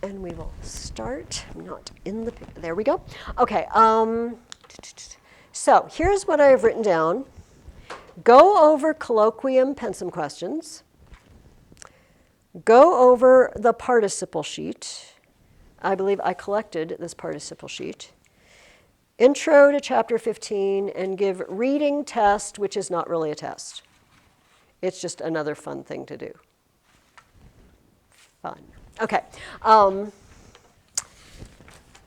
And we will start, not in the, there we go. Okay, so here's what I have written down. Go over colloquium pensum questions. Go over the participle sheet. I believe I collected this participle sheet. Intro to chapter 15, and give reading test, which is not really a test. It's just another fun thing to do. Fun. Okay.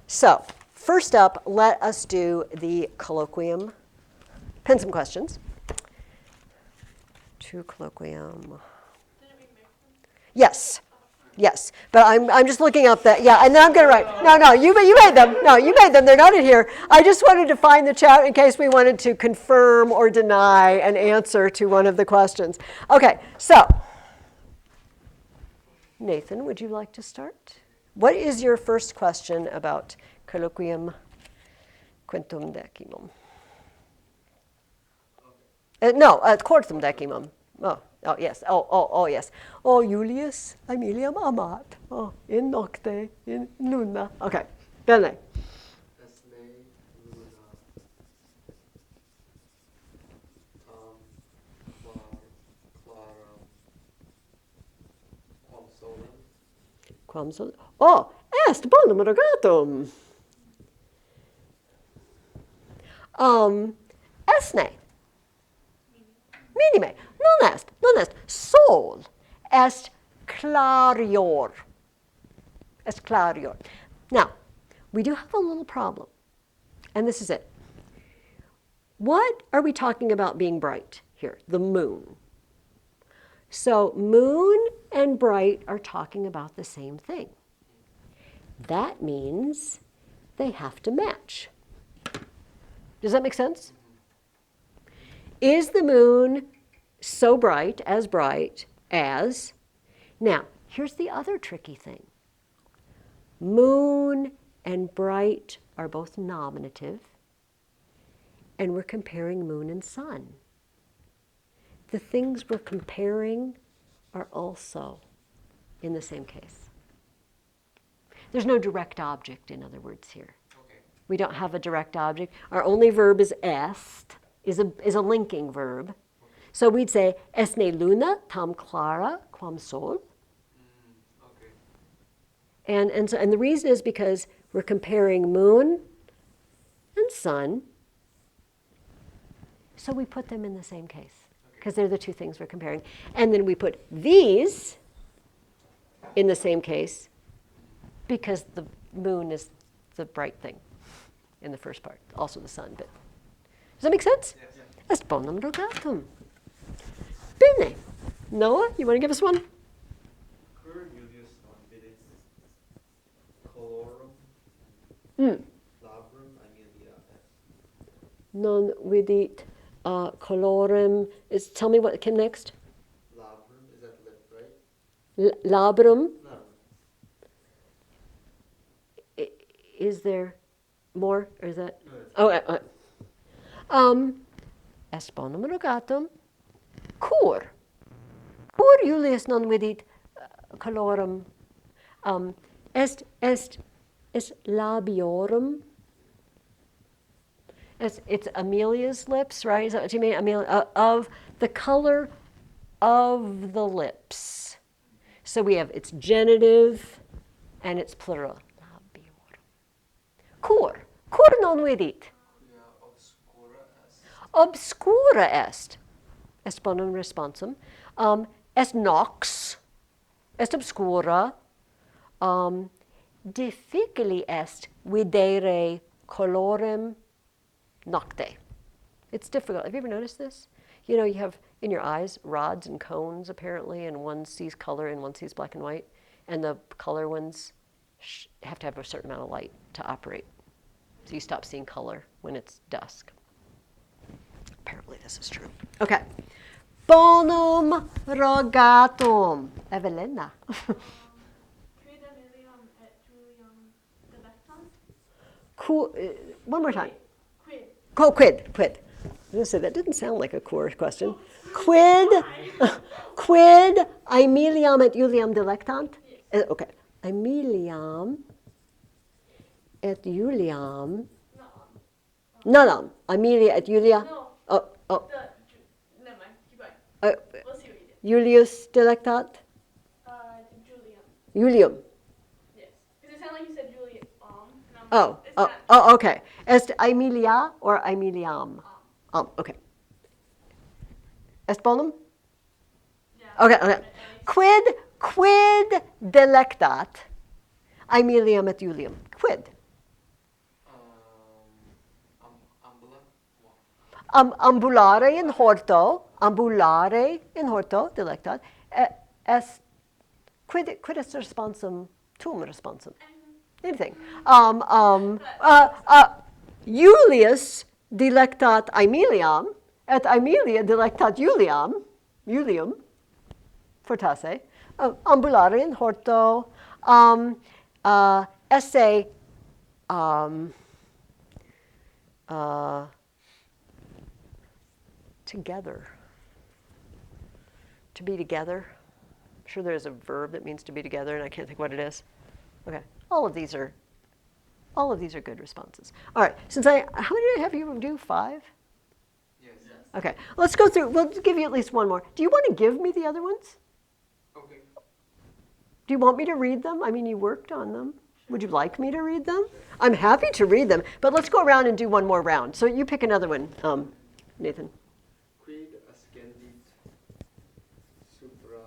So first up, let us do the colloquium pensum questions. To colloquium. Yes. Yes, but I'm just looking up that, yeah, and then I'm going to write. No, you made them. No, you made them. They're not in here. I just wanted to find the chat in case we wanted to confirm or deny an answer to one of the questions. Okay, so Nathan, would you like to start? What is your first question about colloquium quintum decimum? Quartum decimum. Oh, yes. Oh, yes. Oh, Julius, Emiliam amat. Oh, in nocte, in luna. Okay. Bene. Esne, luna, Clara, quam solem. Quam solem. Oh, est bonum rogatum. Esne. Minime. Non est. Sol est clarior. Est clarior. Now, we do have a little problem, and this is it. What are we talking about being bright here? The moon. So moon and bright are talking about the same thing. That means they have to match. Does that make sense? Is the moon so bright as, now, here's the other tricky thing. Moon and bright are both nominative, and we're comparing moon and sun. The things we're comparing are also in the same case. There's no direct object, in other words, here. Okay. We don't have a direct object. Our only verb is est, is a linking verb. So we'd say, esne luna tam clara quam sol. Okay. And the reason is because we're comparing moon and sun. So we put them in the same case, because they're the two things we're comparing. And then we put these in the same case, because the moon is the bright thing in the first part, also the sun. But does that make sense? Yes. Est bonum rogatum. Bene. Noah, you want to give us one? Cur Julius non vidit colorum labrum Amelia est. Non vidit colorem. Tell me what came next. Labrum, is that lip, right? Labrum. Labrum. Is there more, or is that? No, Est bonum rogatum. Cur Julius non vidit colorem. Est labiorum. It's Amelia's lips, right? Is that what you mean? Amelia, of the color of the lips. So we have its genitive and its plural. Labiorum. Cur non vidit. obscura est. Obscura est. Est bonum responsum. Est nox. Est obscura. Difficile est videre colorem nocte. It's difficult. Have you ever noticed this? You know, you have in your eyes rods and cones, apparently, and one sees color and one sees black and white. And the color ones have to have a certain amount of light to operate. So you stop seeing color when it's dusk. Apparently this is true. Okay. Bonum rogatum. Evelina. One more time. Quid. I was going to say, that didn't sound like a core question. Quid Aemiliam et Juliam delectant? Okay. Emiliam et Juliam. No. No. Amelia et Julia. No. Oh. Never mind. Keep going. Uh, We'll see what you did. Julius Delectat. Julian. Julium. Yes. Because it sounded like you said Julian. And I'm like, it's not. Okay. Est Amelia or Emiliam? Okay. Est bonum? Yeah. Okay. Quid delectat Emiliam et Julium? Quid? Ambula. Ambulare in horto delectat. Est quid est responsum tuum responsum? Anything. Julius delectat Emiliam et Amelia delectat Julium fortasse. Ambulare in horto. Esse together. To be together. I'm sure there's a verb that means to be together, and I can't think what it is. Okay, all of these are good responses. All right, how many did I have you do? 5? Yes. Okay, let's go through. We'll give you at least one more. Do you want to give me the other ones? Okay. Do you want me to read them? I mean, you worked on them. Would you like me to read them? I'm happy to read them, but let's go around and do one more round. So you pick another one, Nathan. Quid ascendit supra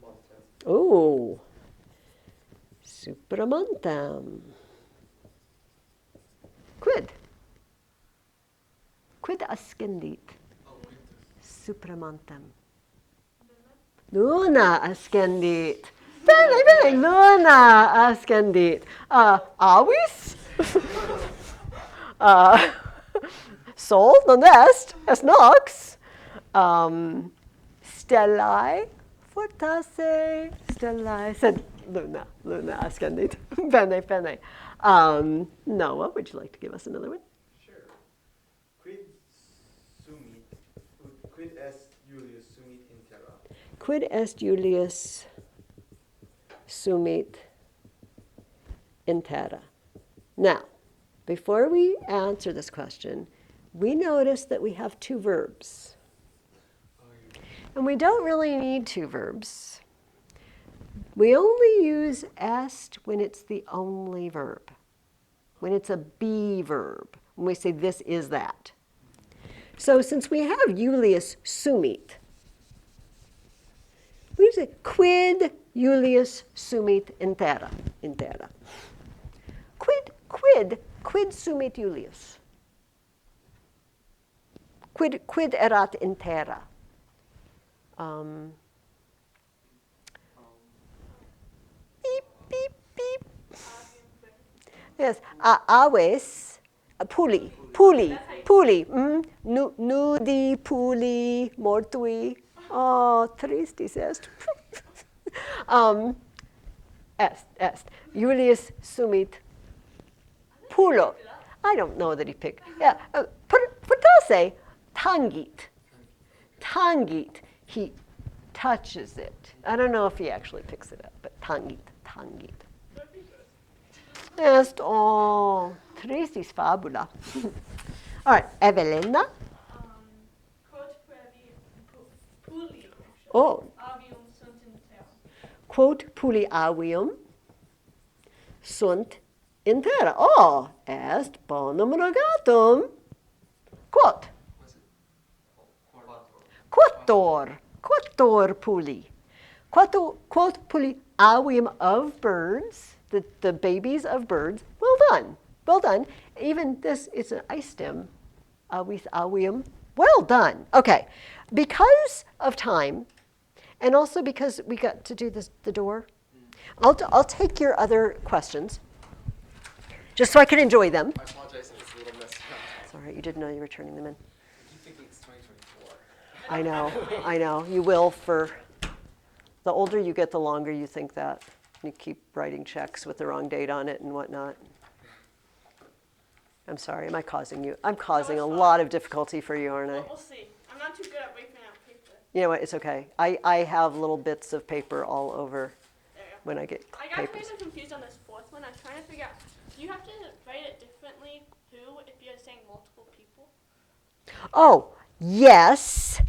montem? Oh, supramontem. Quid ascendit supramontem. Luna ascendit. Bene, luna ascendit. Avis? Sol, non est nox. Stellae fortasse. Stellae, said luna ascendit. Bene. Noah, would you like to give us another one? Sure. Quid est Julius sumit in terra? Quid est Julius sumit in terra? Now, before we answer this question, we notice that we have 2 verbs. And we don't really need 2 verbs. We only use est when it's the only verb, when it's a be verb, when we say this is that. So since we have Julius sumit, we say quid Julius sumit in terra. Quid sumit Julius? Quid erat in terra? Beep. Yes, aves, puli, nudi, puli, mortui. Oh, tristis est. Est. Julius sumit pulo. I don't know that he picked. Yeah, fortasse, tangit. He touches it. I don't know if he actually picks it up, but tangit. Est, tristis fabula. All right, Evelina. Quod puli. Oh. Avium sunt in terra. Quod puli avium sunt in terra. Oh, est bonum rogatum. Quod? Quattor puli. Quod puli avium of birds, the babies of birds. Well done. Even this is an istem, with avium. Well done. Okay, because of time, and also because we got to do the door, I'll take your other questions, just so I can enjoy them. I apologize if it's a little messy up. It's all right, you didn't know you were turning them in. I keep thinking it's 2024. I know. You will for, the older you get, the longer you think that. You keep writing checks with the wrong date on it and whatnot. I'm sorry, I'm causing a lot of difficulty for you, aren't I? We'll see. I'm not too good at wiping out paper. You know what, it's okay. I have little bits of paper all over when I get I got papers. kind of confused on this fourth one. I was trying to figure out, do you have to write it differently, who, if you're saying multiple people? Oh, yes.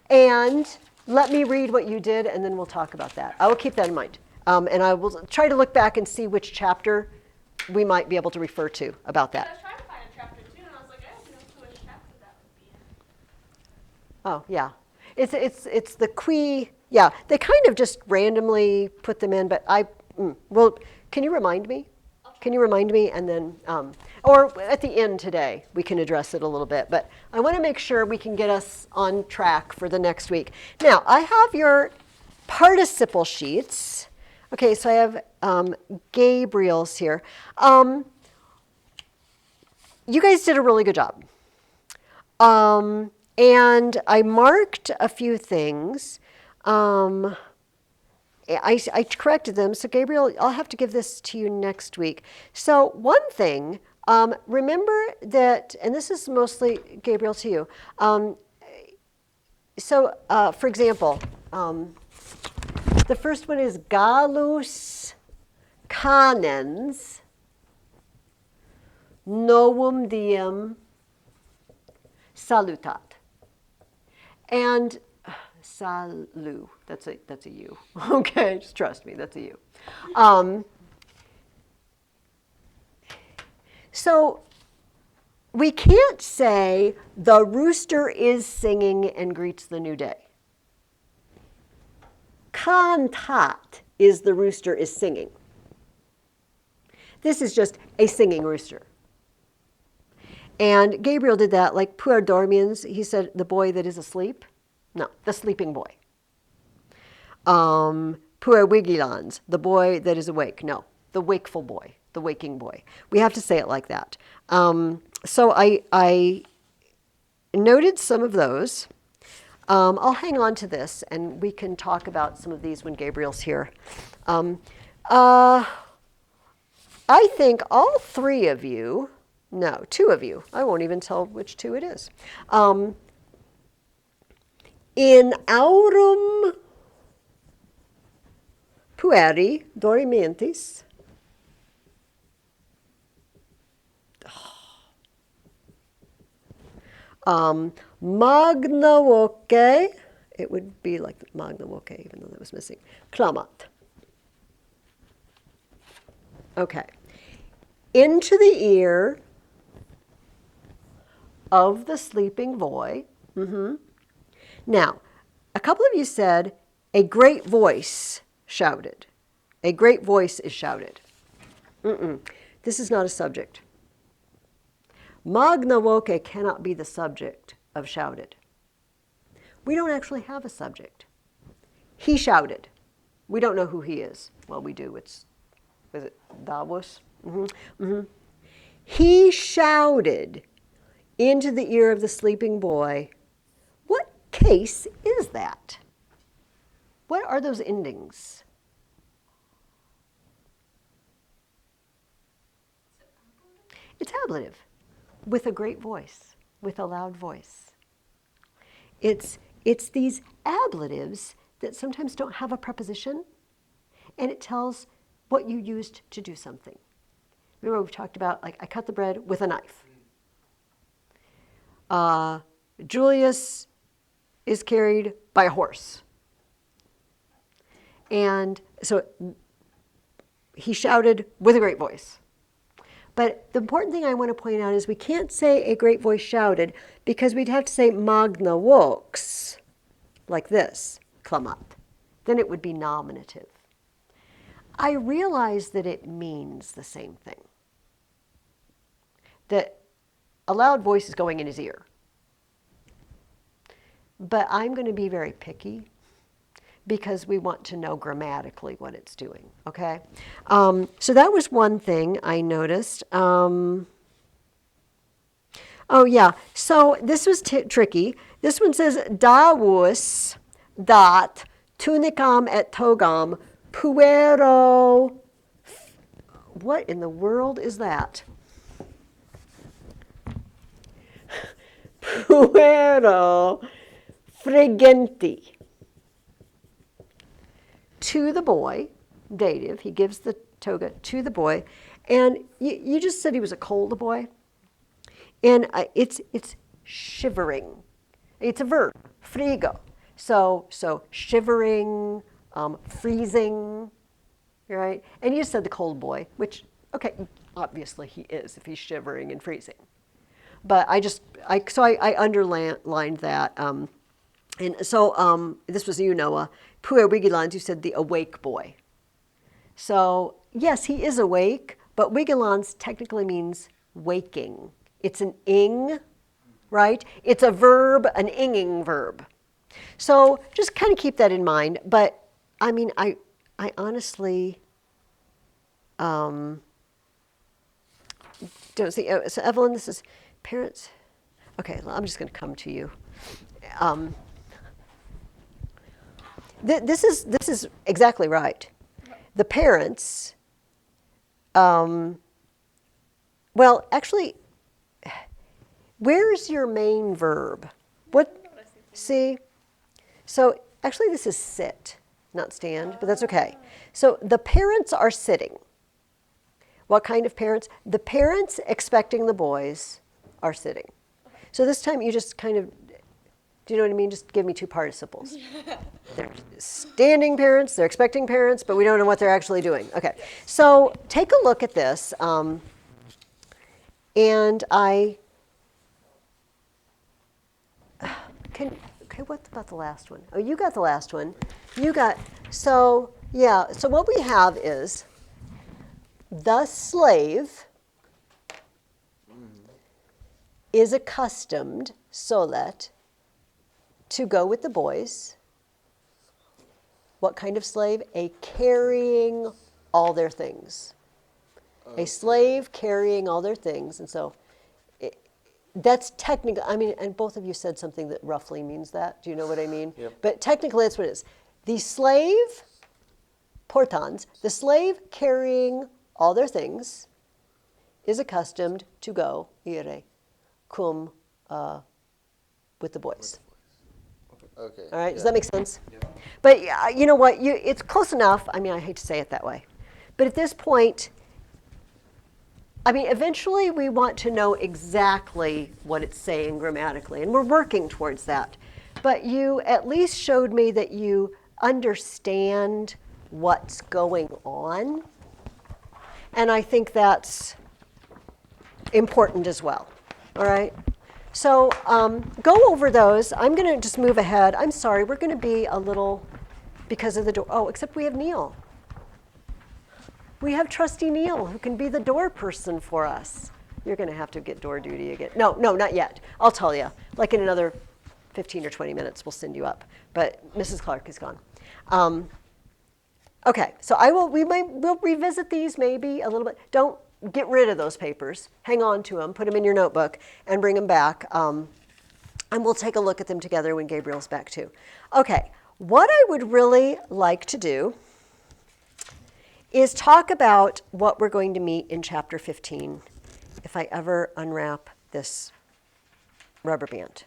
And let me read what you did, and then we'll talk about that. I will keep that in mind. And I will try to look back and see which chapter we might be able to refer to about I that. was trying to find a chapter too, and I was like, I don't know which chapter that would be in. Oh, yeah. It's the qui. Yeah, they kind of just randomly put them in, but well, can you remind me? Can you remind me? And then, or at the end today, we can address it a little bit. But I want to make sure we can get us on track for the next week. Now, I have your participle sheets. Okay, so I have Gabriel's here. You guys did a really good job. And I marked a few things. I corrected them. So Gabriel, I'll have to give this to you next week. So one thing, remember that, and this is mostly, Gabriel, to you. For example, the first one is Gallus canens novum diem salutat. And salu, that's a you. Okay, just trust me, that's a you. So we can't say the rooster is singing and greets the new day. Cantat is the rooster is singing. This is just a singing rooster. And Gabriel did that, like puer dormiens, he said the boy that is asleep. No, the sleeping boy. Puer vigilans, the boy that is awake. No, the wakeful boy, the waking boy. We have to say it like that. So I noted some of those. I'll hang on to this, and we can talk about some of these when Gabriel's here. I think all three of you, no, two of you, I won't even tell which two it is. In aurum pueri dormientis, magna voce, it would be like magna voce, even though that was missing, clamat. Okay. Into the ear of the sleeping boy. Mm-hmm. Now, a couple of you said, a great voice shouted. A great voice is shouted. This is not a subject. Magna voce cannot be the subject of shouted. We don't actually have a subject. He shouted. We don't know who he is. Well, we do. Is it Davos? He shouted into the ear of the sleeping boy. What case is that? What are those endings? It's ablative, with a great voice, with a loud voice. It's these ablatives that sometimes don't have a preposition, and it tells what you used to do something. Remember we've talked about, like, I cut the bread with a knife. Julius is carried by a horse. And so he shouted with a great voice. But the important thing I want to point out is we can't say a great voice shouted, because we'd have to say magna vox, like this, clamat. Then it would be nominative. I realize that it means the same thing. That a loud voice is going in his ear. But I'm going to be very picky, because we want to know grammatically what it's doing, okay? So that was one thing I noticed. Oh, yeah, so this was tricky. This one says, davus dat tunicam et togam puero. What in the world is that? Puero frigenti. To the boy, dative. He gives the toga to the boy. And you just said he was a cold boy. And it's shivering. It's a verb, frigo. So shivering, freezing, right? And you said the cold boy, which, okay, obviously he is if he's shivering and freezing. But I underlined that. And so this was you, Noah. Pua Wigilans, you said the awake boy. So yes, he is awake, but Wigilans technically means waking. It's an ing, right? It's a verb, an inging verb. So just kind of keep that in mind. But I mean, I honestly don't see. So Evelyn, this is parents. Okay, well, I'm just going to come to you. This is exactly right. The parents. Well, actually, where's your main verb? What? See? So actually, this is sit, not stand, but that's okay. So the parents are sitting. What kind of parents? The parents expecting the boys are sitting. So this time you just kind of, do you know what I mean? Just give me two participles. They're standing parents, they're expecting parents, but we don't know what they're actually doing. Okay, so take a look at this. And okay, what about the last one? Oh, you got the last one. So what we have is the slave is accustomed, solet, to go with the boys. What kind of slave? A carrying all their things. A slave carrying all their things. And so that's technically, I mean, and both of you said something that roughly means that. Do you know what I mean? Yep. But technically that's what it is. The slave, portans, the slave carrying all their things is accustomed to go, ire, cum, with the boys. Okay. All right, yeah. does that make sense? Yep. But you know what, it's close enough. I mean, I hate to say it that way. But at this point, I mean, eventually we want to know exactly what it's saying grammatically, and we're working towards that. But you at least showed me that you understand what's going on, and I think that's important as well, all right? So go over those. I'm going to just move ahead. I'm sorry, we're going to be a little, because of the door. Oh, except we have Neil. We have trusty Neil, who can be the door person for us. You're going to have to get door duty again. No, not yet. I'll tell you. Like in another 15 or 20 minutes, we'll send you up. But Mrs. Clark is gone. Okay, so we'll revisit these maybe a little bit. Don't get rid of those papers. Hang on to them. Put them in your notebook and bring them back. And we'll take a look at them together when Gabriel's back too. Okay, what I would really like to do is talk about what we're going to meet in chapter 15 if I ever unwrap this rubber band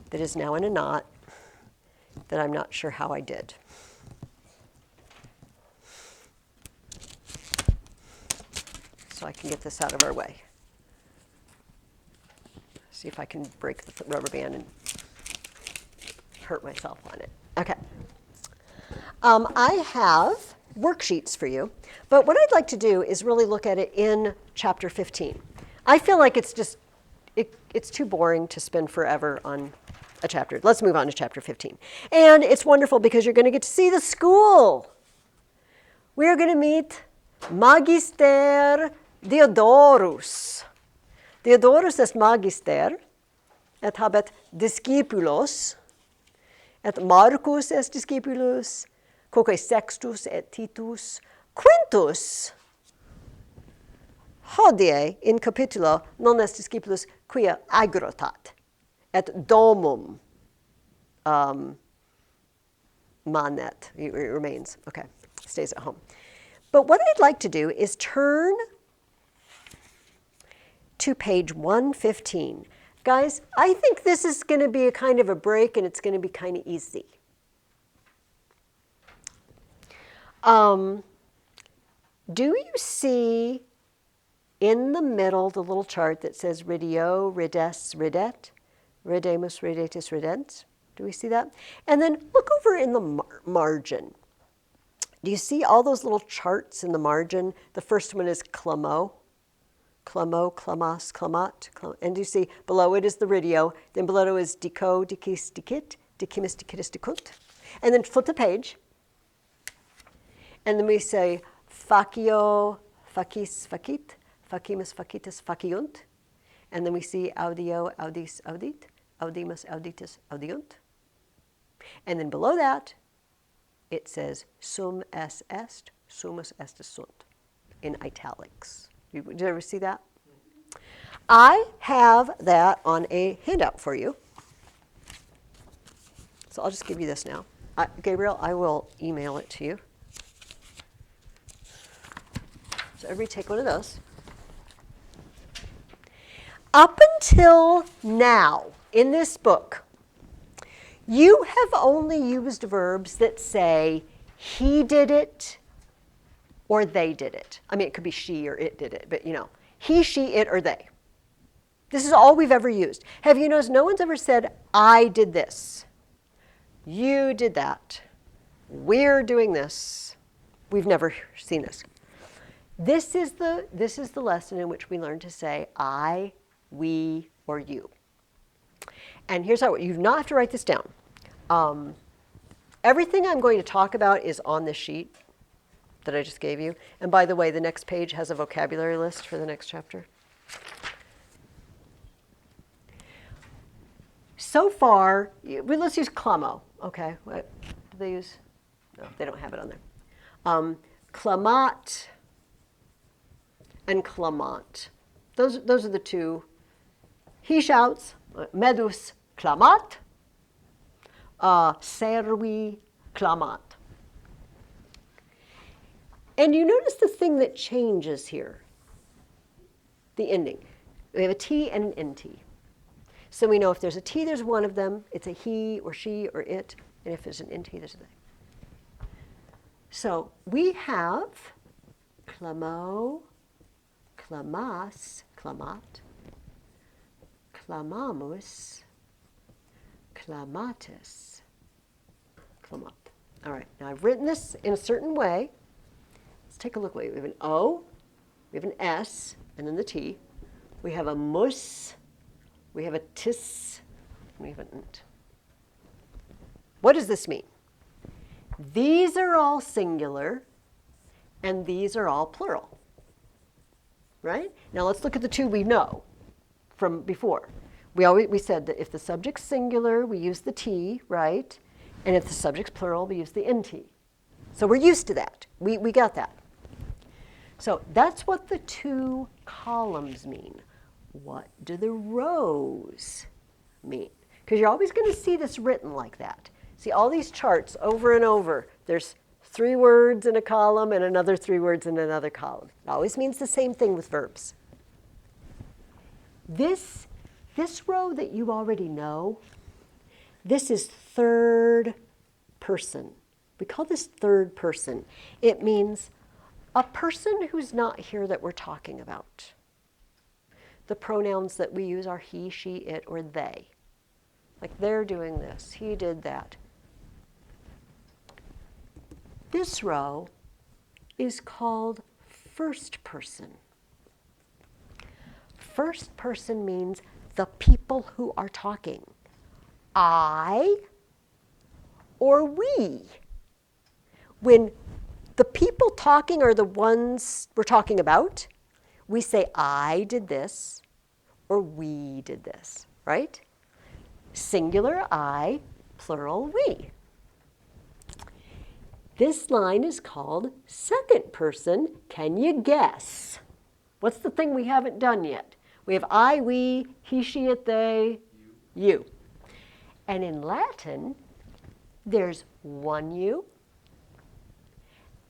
that is now in a knot that I'm not sure how I did. So I can get this out of our way. See if I can break the rubber band and hurt myself on it. Okay. I have worksheets for you, but what I'd like to do is really look at it in chapter 15. I feel like it's just, it's too boring to spend forever on a chapter. Let's move on to chapter 15. And it's wonderful because you're going to get to see the school. We're going to meet Magister Diodorus. Diodorus est magister, et habet discipulos, et Marcus est discipulus, quoque Sextus et Titus, Quintus hodie in capitulo non est discipulus quia agrotat, et domum manet. It remains. Okay, stays at home. But what I'd like to do is turn to page 115. Guys, I think this is going to be a kind of a break, and it's going to be kind of easy. Do you see in the middle the little chart that says ridio, rides, ridet, ridemus, ridetis, ridens? Do we see that? And then look over in the margin. Do you see all those little charts in the margin? The first one is clamo, clamo, clamas, clamat. And do you see below it is the ridio, then below it is dico, dicis, dicit, dicimus, dicidus, dicunt. And then flip the page. And then we say facio, facis, facit, facimus, facitus, faciunt. And then we see audio, audis, audit, audimus, auditus, audiunt. And then below that, it says sum es est, sumus est sunt, in italics. Did you ever see that? I have that on a handout for you. So I'll just give you this now. Gabriel, I will email it to you. So everybody take one of those. Up until now, in this book, you have only used verbs that say he did it or they did it. I mean, it could be she or it did it, but you know, he, she, it, or they. This is all we've ever used. Have you noticed no one's ever said, I did this, you did that, we're doing this. We've never seen this. This is the lesson in which we learn to say I, we, or you. And here's how, you do not have to write this down. Everything I'm going to talk about is on this sheet that I just gave you. And by the way, the next page has a vocabulary list for the next chapter. So far, let's use clamo. Okay, what do they use? No, they don't have it on there. Clamat and clamant. Those are the two. He shouts, medus clamat, servi clamat. And you notice the thing that changes here, the ending. We have a T and an NT. So we know if there's a T, there's one of them. It's a he or she or it. And if there's an NT, there's a they. So we have clamo, clamas, clamat, clamamus, clamatis, clamat. All right, now I've written this in a certain way. Let's take a look. We have an O, we have an S, and then the T. We have a mus, we have a tis, and we have an nt. What does this mean? These are all singular, and these are all plural. Right? Now let's look at the two we know from before. We said that if the subject's singular, we use the T, right? And if the subject's plural, we use the NT. So we're used to that. We got that. So that's what the two columns mean. What do the rows mean? Because you're always going to see this written like that. See all these charts over and over. There's 3 words in a column and another 3 words in another column. It always means the same thing with verbs. This row that you already know, this is third person. We call this third person. It means a person who's not here that we're talking about. The pronouns that we use are he, she, it, or they. Like they're doing this, he did that. This row is called first person. First person means the people who are talking. I or we. When the people talking are the ones we're talking about, we say I did this or we did this, right? Singular I, plural we. This line is called second person. Can you guess? What's the thing we haven't done yet? We have I, we, he, she, it, they, you. And in Latin, there's one you,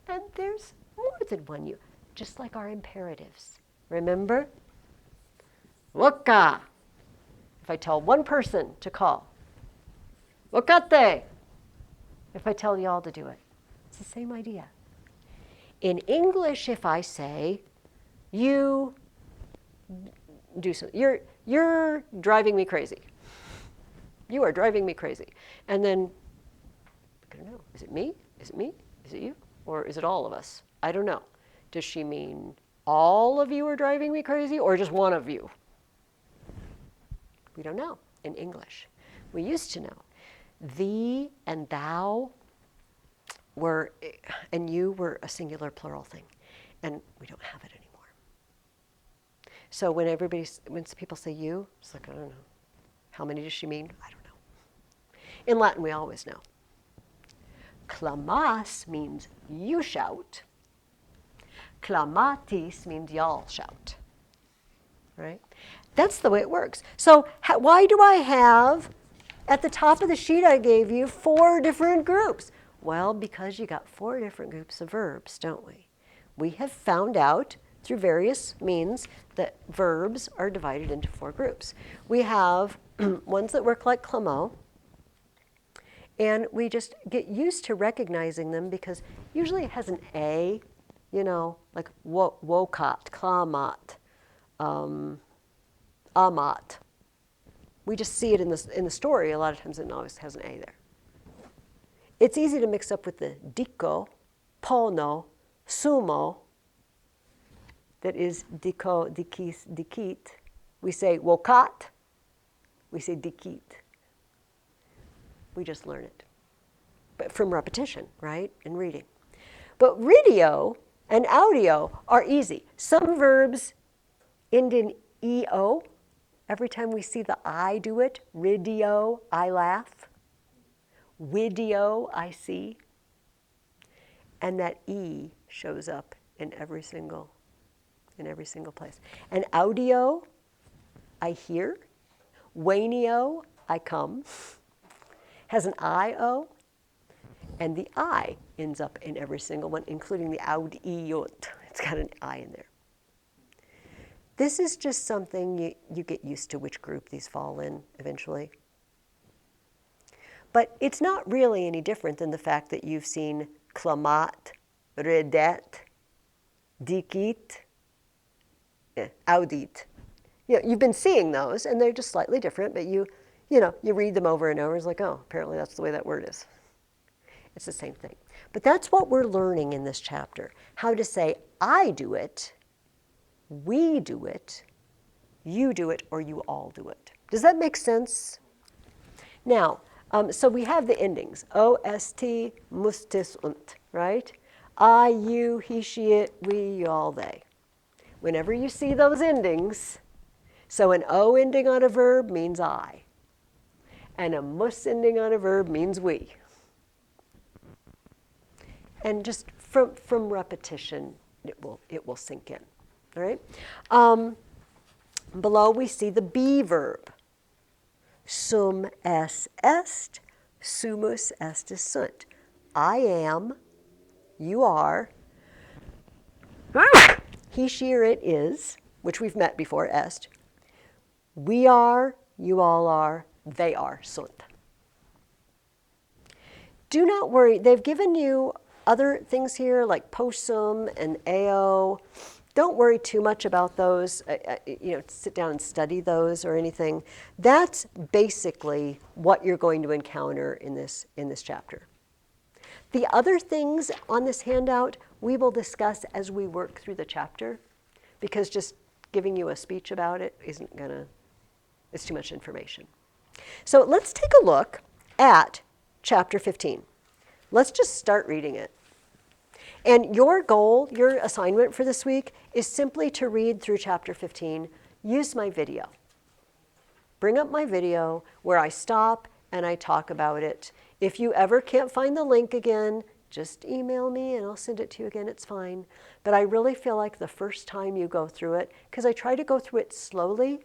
and there's more than one you, just like our imperatives. Remember? Loca. If I tell one person to call. Locate. If I tell y'all to do it. It's the same idea. In English, if I say, you do something, you're driving me crazy. You are driving me crazy. And then, I don't know, is it me? Is it me? Is it you? Or is it all of us? I don't know. Does she mean all of you are driving me crazy or just one of you? We don't know in English. We used to know. Thee and thou were, and you were a singular plural thing. And we don't have it anymore. So when people say you, it's like, I don't know. How many does she mean? I don't know. In Latin, we always know. Clamas means you shout. Clamatis means y'all shout. Right? That's the way it works. So why do I have, at the top of the sheet I gave you, 4 different groups? Well, because you got 4 different groups of verbs, don't we? We have found out through various means that verbs are divided into 4 groups. We have ones that work like clamo, and we just get used to recognizing them because usually it has an A, you know, like wokat, klamat, amat. We just see it in the story. A lot of times it always has an A there. It's easy to mix up with the diko, pono, sumo, that is diko, dikis, dikit. We say wokat, we say dikit. We just learn it. But from repetition, right, and reading. But ridio and audio are easy. Some verbs end in EO. Every time we see the I do it, ridio, I laugh. Widio, I see. And that E shows up in every single place. And audio, I hear. Wanio, I come. Has an I-O. And the I ends up in every single one, including the audiyot. It's got an I in there. This is just something you get used to which group these fall in eventually. But it's not really any different than the fact that you've seen klamat, redet, dikit, audit. You know, you've been seeing those, and they're just slightly different, but you read them over and over. It's like, oh, apparently that's the way that word is. It's the same thing. But that's what we're learning in this chapter, how to say, I do it, we do it, you do it, or you all do it. Does that make sense? Now, so we have the endings, O-S-T, mustis, und, right? I, you, he, she, it, we, y'all, they. Whenever you see those endings, so an O ending on a verb means I, and a mus ending on a verb means we. And just from repetition, it will sink in, all right? Below we see the be verb. Sum es est, sumus estis sunt. I am, you are. He, she, or it is, which we've met before, est. We are, you all are, they are, sunt. Do not worry, they've given you other things here like possum and ao. Don't worry too much about those, sit down and study those or anything. That's basically what you're going to encounter in this chapter. The other things on this handout we will discuss as we work through the chapter, because just giving you a speech about it it's too much information. So let's take a look at chapter 15. Let's just start reading it. And your goal, your assignment for this week is simply to read through chapter 15, use my video. Bring up my video where I stop and I talk about it. If you ever can't find the link again, just email me and I'll send it to you again, it's fine. But I really feel like the first time you go through it, because I try to go through it slowly,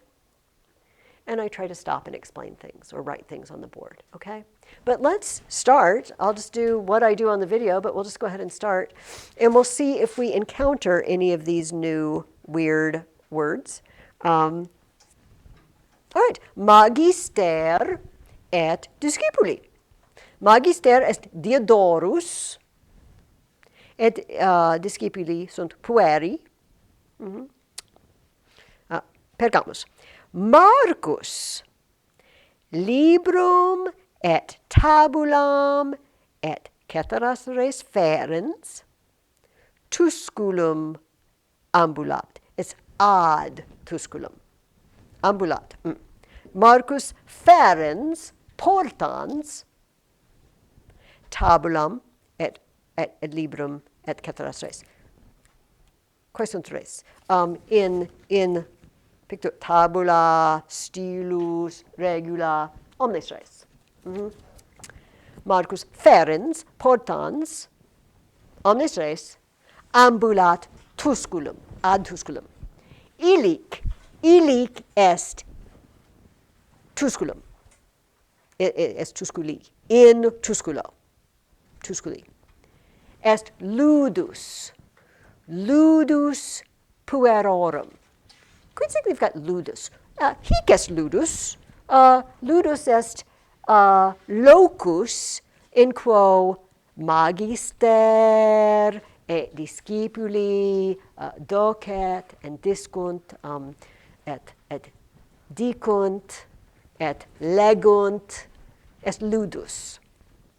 and I try to stop and explain things or write things on the board, okay? But let's start. I'll just do what I do on the video, but we'll just go ahead and start. And we'll see if we encounter any of these new weird words. All right, magister et discipuli. Magister est Diodorus, et discipuli sunt pueri. Pergamus. Marcus librum et tabulam et ceteras res ferens tusculum ambulat. It's ad tusculum. Ambulat. Marcus ferens portans tabulam et librum et ceteras res. Quae sunt res? In picture, tabula, stilus, regula, omnes res. Marcus ferens portans omnes res ambulat tusculum, ad tusculum. Illic est tusculum. Est tusculi. In tusculo. Tusculi. Est ludus. Ludus puerorum. Quid significat ludus? Hic est ludus. Ludus est locus in quo magister et discipuli docet et discunt et dicunt et legunt. Est ludus.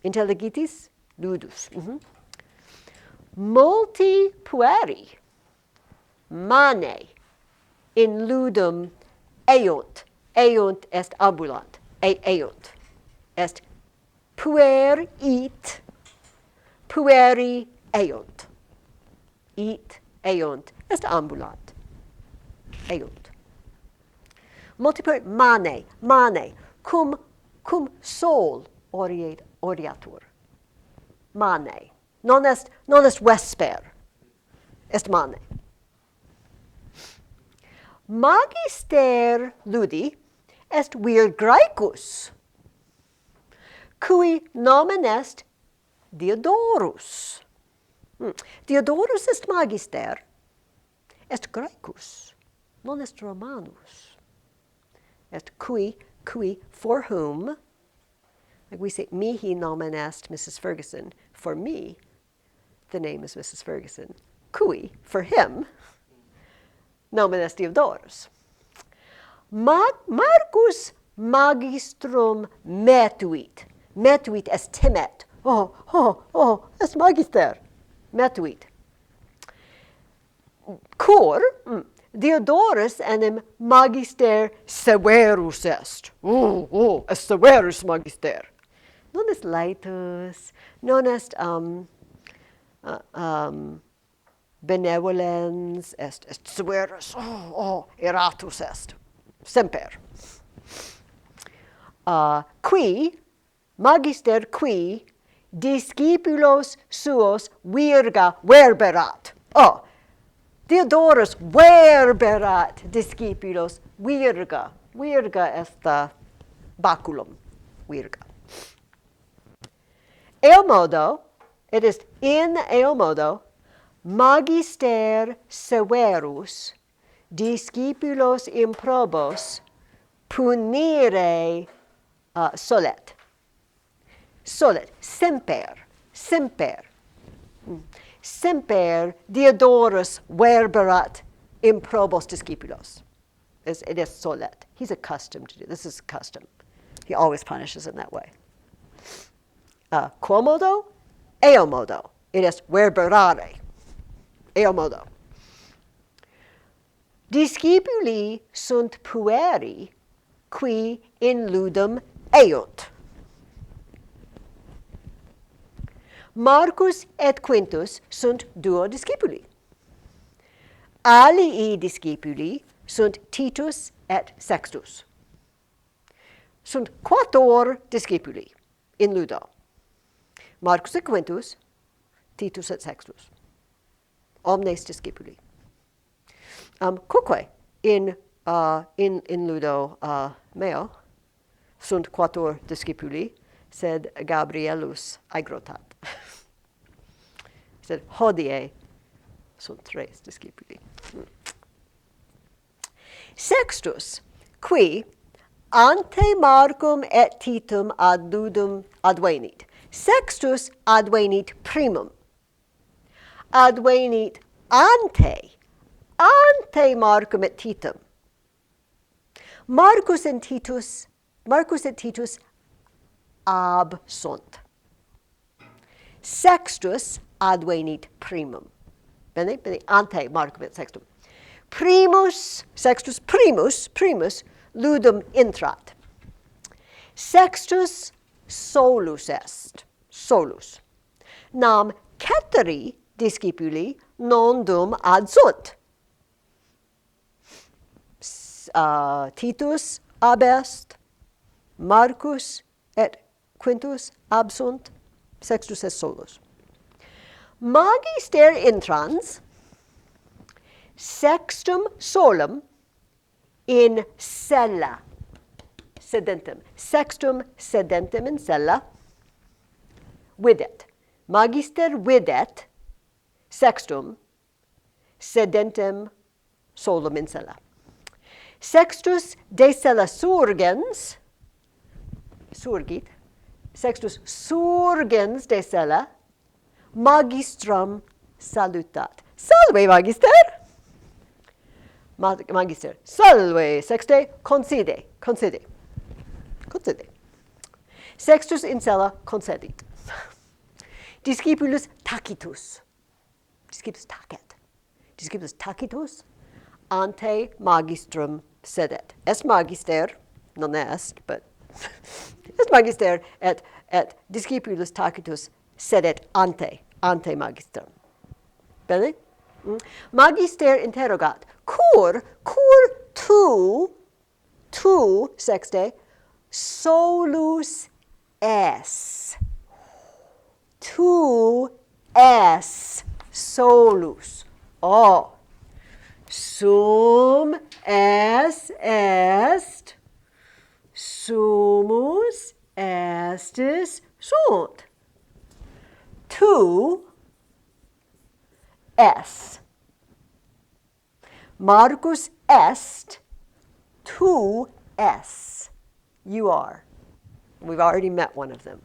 Intelligitis? Ludus. Multi pueri mane in ludum eunt. Eunt est ambulant. Eunt est puer it, pueri eunt. It eunt est ambulant. Eunt. Multi pueri mane cum sol oriatur. Mane. Non est vesper. Est mane. Magister ludi est vir Graecus, cui nomen est Diodorus. Diodorus est magister, est Graecus, non est Romanus. Est qui for whom, like we say, mihi nomen est Mrs. Ferguson, for me, the name is Mrs. Ferguson. Cui, for him, nomen est Diodorus. Marcus magistrum metuit. Metuit est timet. Est magister. Metuit. Cor, Diodorus enim magister severus est. Est severus magister. Non est laetus, non est benevolens, est severus, eratus est, semper. Qui, magister qui, discipulos suos verberat. Diodorus verberat discipulos virga. Virga est baculum, virga. Eomodo, it is in eomodo, magister severus discipulos improbos punire solet. Solet, semper. Semper Diodorus verberat improbos discipulos. It is solet. He's accustomed to do this. Is custom. He always punishes in that way. Quomodo? Eomodo. It is verberare. Eomodo. Discipuli sunt pueri qui in ludum eunt. Marcus et Quintus sunt duo discipuli. Alii discipuli sunt Titus et Sextus. Sunt quattuor discipuli in ludo. Marcus et Quintus, Titus et Sextus. Omnes discipuli. Quoque in ludo meo sunt quattuor discipuli, sed Gabrielus aegrotat. He said, hodie sunt tres discipuli. Sextus, qui ante Marcum et Titum ad ludum advenit. Sextus advenit primum. advenit ante Marcum et Titum. Marcus et Titus absunt. Sextus advenit primum. Bene? Ante Marcum et Sextum. Sextus primus ludum intrat. Sextus solus est. Solus. Nam ceteri discipuli non dum adsunt. Titus abest, Marcus et Quintus absunt, Sextus est solus. Magister intrans, sextum solum in cella sedentem. Sextum sedentem in cella, videt. Magister videt sextum sedentem solum in cella. Sextus de cella surgens, Sextus surgens de cella, magistrum salutat. Salve, magister! Magister, salve, sexte, concede. Sextus in cella concedit. Discipulus tacitus. Discipulus tacitus ante magistrum sedet. Est magister, non est, but est magister et discipulus tacitus sedet ante magistrum. Bene? Magister interrogat, cur tu sexte solus es. Tu es solus. Oh. Sum es est, sumus estis sunt. Tu es. Marcus est, tu es. You are. We've already met one of them.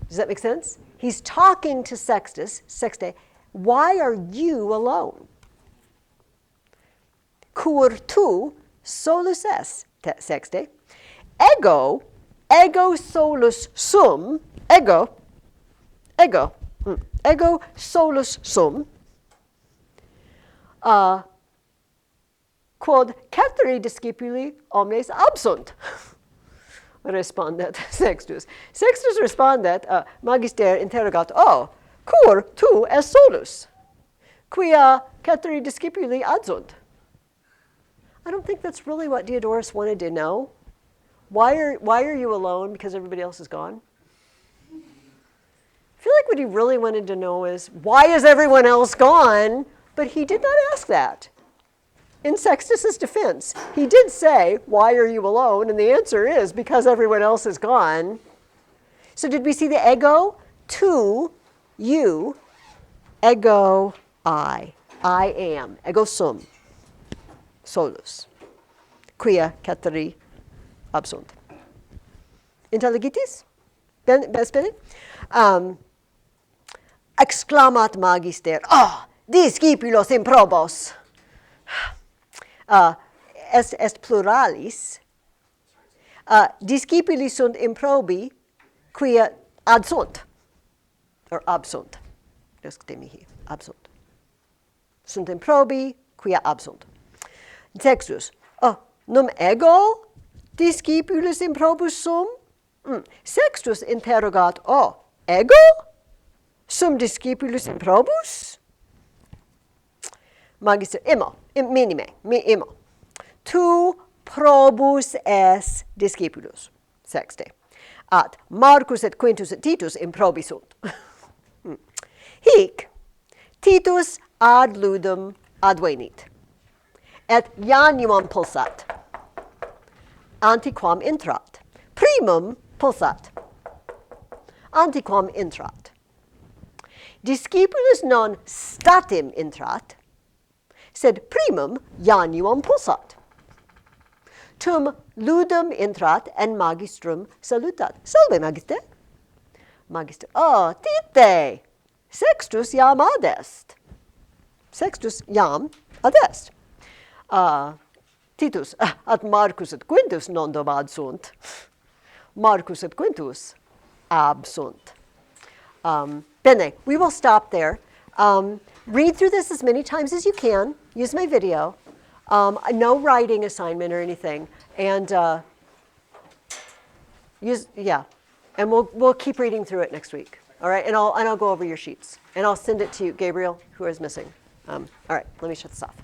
Does that make sense? He's talking to Sexte. Why are you alone? Cur tu solus es, sexte. Ego solus sum. Ego solus sum. Quod ceteri discipuli omnes absunt. Respondet Sextus. Sextus respondet, magister interrogat, cur tu es solus, quia ceteri discipuli adsunt. I don't think that's really what Diodorus wanted to know. Why are you alone? Because everybody else is gone? I feel like what he really wanted to know is, why is everyone else gone? But he did not ask that. In Sextus's defense, he did say, why are you alone? And the answer is, because everyone else is gone. So did we see the ego? Tu, you, ego, I am, ego sum. Solus, quia ceteri absunt. Intelligitis? Bene? Exclamat magister, discipulos improbos. Est pluralis. Discipuli sunt improbi, quia adsunt, or absunt. Descte mihi, absunt. Sunt improbi, quia absunt. Sextus, num ego discipulus improbus sum? Sextus interrogat, ego? Sum discipulus improbus? Magister, imo. Tu probus es discipulus, sexte. At Marcus et Quintus et Titus improbi sunt. Hic, Titus ad ludum advenit. Et januam pulsat, antiquam intrat. Primum pulsat, antiquam intrat. Discipulus non statim intrat, sed primum januam pulsat. Tum ludum intrat and magistrum salutat. Salve, magister. Magister, tite. Sextus jam adest. Sextus jam adest. Titus at Marcus et Quintus non domad sunt. Marcus et Quintus absunt. Bene, we will stop there. Read through this as many times as you can. Use my video. No writing assignment or anything. And and we'll keep reading through it next week. All right, and I'll go over your sheets, and I'll send it to you, Gabriel, who is missing. All right, let me shut this off.